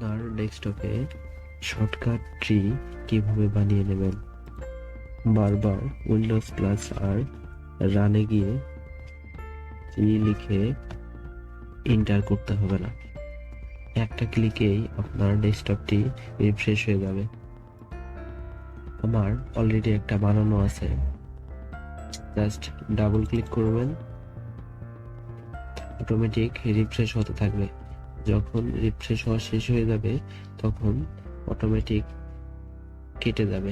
আপনার ডেস্কটপে shortcut tree কিভাবে বানিয়ে নেবেন। বারবার উইন্ডোজ প্লাস আর রানে গিয়ে ট্রি লিখে এন্টার করতে হবে না, একটা ক্লিকেই আপনার ডেস্কটপটি রিফ্রেশ হয়ে যাবে। আমার অলরেডি একটা বানানো আছে, জাস্ট ডাবল ক্লিক করবেন, অটোমেটিক রিফ্রেশ হতে থাকবে। যখন রিফ্রেশ হওয়া শেষ হয়ে যাবে তখন অটোমেটিক কেটে যাবে।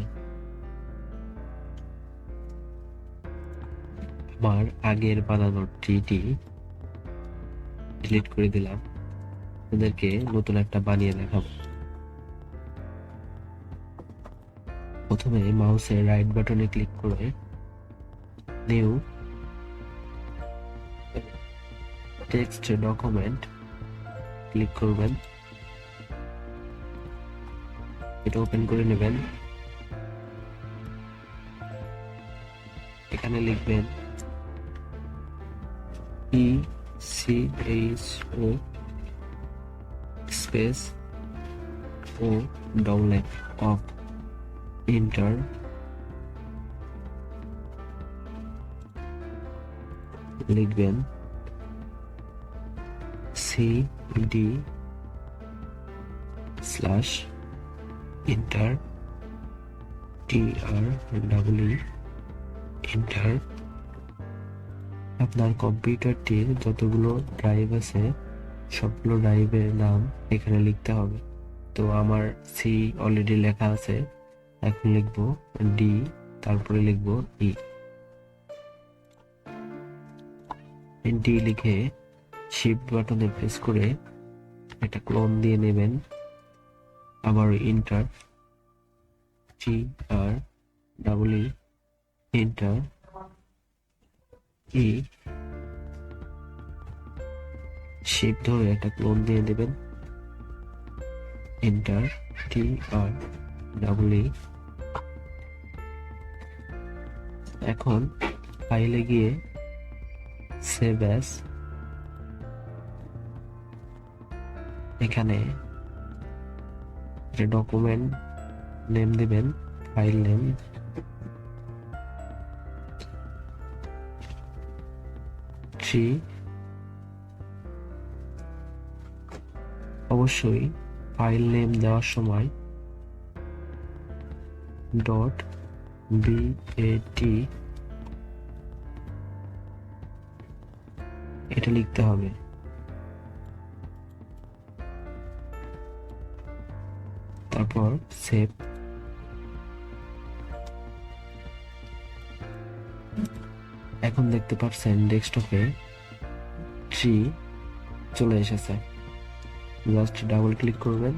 আমার আগের বানানোর ট্রিটি ডিলিট করে দিলাম, আপনাদেরকে নতুন একটা বানিয়ে দেখাবো। প্রথমে মাউসের রাইট বাটনে ক্লিক করে নিউ টেক্সট ডকুমেন্ট ক্লিক করবেন, এটা ওপেন করে নেবেন। এখানে লিখবেন ECHO space O double F enter, লিখবেন CD slash enter TREE enter. আপনার কম্পিউটারটির যতগুলো ড্রাইভ আছে সবগুলো ড্রাইভের নাম এখানে লিখতে হবে। তো আমার সি অলরেডি লেখা আছে, এখন লিখবো ডি, তারপরে লিখবো ডি লিখে শিফট বাটনে প্রেস করে একটা ক্লোন দিয়ে নেবেন। আবার এন্টার TREE এন্টার শিফট ধরে একটা ক্লোন দিয়ে দেবেন, এন্টার TREE। এখন ফাইলে গিয়ে সেভ অ্যাজ, এখানে ডকুমেন্ট নেম দিবেন, ফাইল নেম ট্রি। অবশ্যই ফাইল নেম দেওয়ার সময় .bat এটা লিখতে হবে। তারপর সেভ। এখন দেখতে পাচ্ছেন ডেস্কটপে ট্রি চলে এসেছে, জাস্ট ডাবল ক্লিক করবেন।